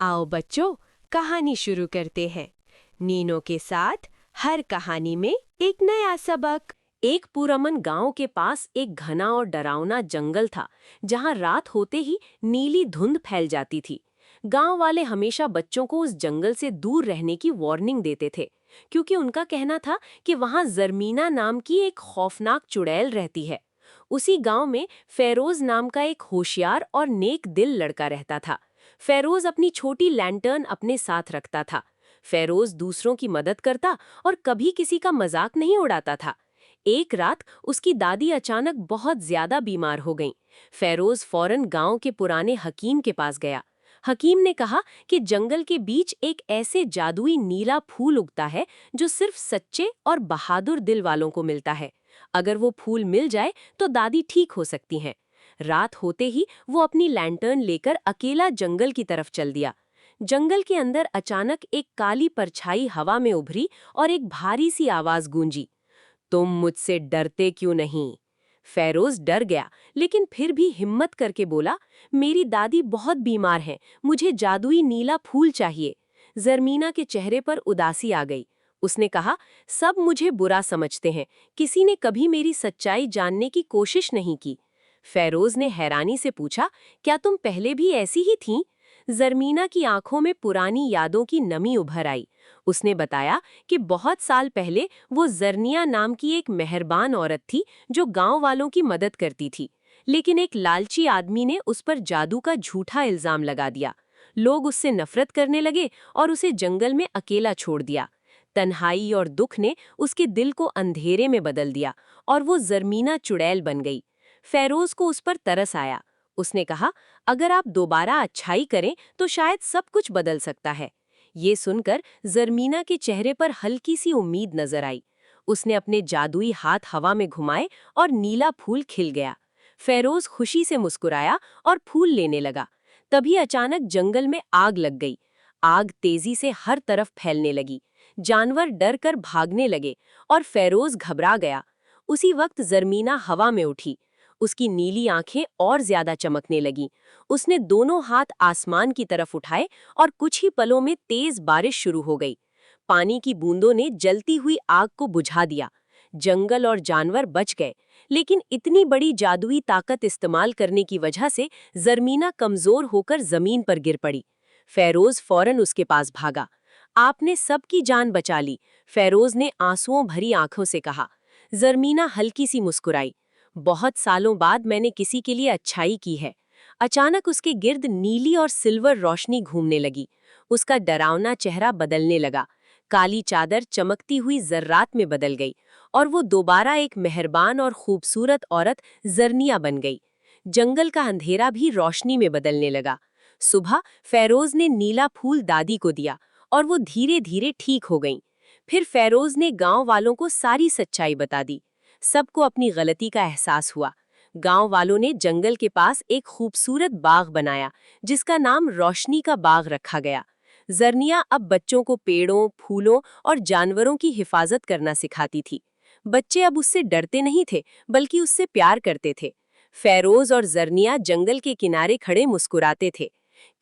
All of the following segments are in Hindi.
आओ बच्चों, कहानी शुरू करते हैं। नीनो के साथ हर कहानी में एक नया सबक। एक पुरअमन गांव के पास एक घना और डरावना जंगल था, जहां रात होते ही नीली धुंध फैल जाती थी। गांव वाले हमेशा बच्चों को उस जंगल से दूर रहने की वार्निंग देते थे, क्योंकि उनका कहना था कि वहां जरमीना नाम की एक खौफनाक चुड़ैल रहती है। उसी गांव में फेरोज नाम का एक होशियार और नेक दिल लड़का रहता था। फेरोज अपनी छोटी लैंटर्न अपने साथ रखता था। फेरोज दूसरों की मदद करता और कभी किसी का मजाक नहीं उड़ाता था। एक रात उसकी दादी अचानक बहुत ज्यादा बीमार हो गईं। फेरोज फौरन गांव के पुराने हकीम के पास गया। हकीम ने कहा कि जंगल के बीच एक ऐसे जादुई नीला फूल उगता है जो सिर्फ सच्चे और बहादुर दिल वालों को मिलता है। अगर वो फूल मिल जाए तो दादी ठीक हो सकती हैं। रात होते ही वो अपनी लैंटर्न लेकर अकेला जंगल की तरफ चल दिया। जंगल के अंदर अचानक एक काली परछाई हवा में उभरी और एक भारी सी आवाज गूंजी, तुम मुझसे डरते क्यों नहीं? फेरोज डर गया, लेकिन फिर भी हिम्मत करके बोला, मेरी दादी बहुत बीमार है, मुझे जादुई नीला फूल चाहिए। जरमीना के चेहरे पर उदासी आ गई। उसने कहा, सब मुझे बुरा समझते हैं, किसी ने कभी मेरी सच्चाई जानने की कोशिश नहीं की। फेरोज ने हैरानी से पूछा, क्या तुम पहले भी ऐसी ही थीं? जरमीना की आंखों में पुरानी यादों की नमी उभर आई। उसने बताया कि बहुत साल पहले वो जरनिया नाम की एक मेहरबान औरत थी जो गांव वालों की मदद करती थी। लेकिन एक लालची आदमी ने उस पर जादू का झूठा इल्जाम लगा दिया। लोग उससे नफरत करने लगे और उसे जंगल में अकेला छोड़ दिया। तन्हाई और दुख ने उसके दिल को अंधेरे में बदल दिया और वो जरमीना चुड़ैल बन गई। फेरोज को उस पर तरस आया। उसने कहा, अगर आप दोबारा अच्छाई करें तो शायद सब कुछ बदल सकता है। ये सुनकर जरमीना के चेहरे पर हल्की सी उम्मीद नजर आई। उसने अपने जादुई हाथ हवा में घुमाए और नीला फूल खिल गया। फेरोज खुशी से मुस्कुराया और फूल लेने लगा। तभी अचानक जंगल में आग लग गई। आग तेजी से हर तरफ फैलने लगी। जानवर डर कर भागने लगे और फेरोज घबरा गया। उसी वक्त जरमीना हवा में उठी। उसकी नीली आंखें और ज्यादा चमकने लगीं। उसने दोनों हाथ आसमान की तरफ उठाए और कुछ ही पलों में तेज बारिश शुरू हो गई। पानी की बूंदों ने जलती हुई आग को बुझा दिया। जंगल और जानवर बच गए, लेकिन इतनी बड़ी जादुई ताकत इस्तेमाल करने की वजह से जरमीना कमजोर होकर जमीन पर गिर पड़ी। फेरोज फौरन उसके पास भागा। आपने सबकी जान बचा ली, फेरोज ने आंसुओं भरी आंखों से कहा। जरमीना हल्की सी मुस्कुराई। बहुत सालों बाद मैंने किसी के लिए अच्छाई की है। अचानक उसके गिर्द नीली और सिल्वर रोशनी घूमने लगी। उसका डरावना चेहरा बदलने लगा। काली चादर चमकती हुई जर्रात में बदल गई और वो दोबारा एक मेहरबान और खूबसूरत औरत जरनिया बन गई। जंगल का अंधेरा भी रोशनी में बदलने लगा। सुबह फेरोज ने नीला फूल दादी को दिया और वो धीरे धीरे ठीक हो गईं। फिर फेरोज ने गांव वालों को सारी सच्चाई बता दी। सबको अपनी गलती का एहसास हुआ। गांव वालों ने जंगल के पास एक खूबसूरत बाग बनाया, जिसका नाम रोशनी का बाग रखा गया। जरनिया अब बच्चों को पेड़ों, फूलों और जानवरों की हिफाजत करना सिखाती थी। बच्चे अब उससे डरते नहीं थे, बल्कि उससे प्यार करते थे। फेरोज और जरनिया जंगल के किनारे खड़े मुस्कुराते थे।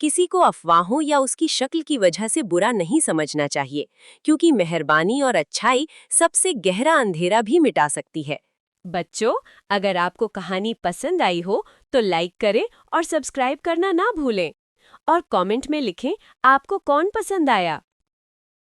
किसी को अफवाहों या उसकी शक्ल की वजह से बुरा नहीं समझना चाहिए, क्योंकि मेहरबानी और अच्छाई सबसे गहरा अंधेरा भी मिटा सकती है। बच्चों, अगर आपको कहानी पसंद आई हो तो लाइक करें और सब्सक्राइब करना ना भूलें। और कमेंट में लिखें आपको कौन पसंद आया।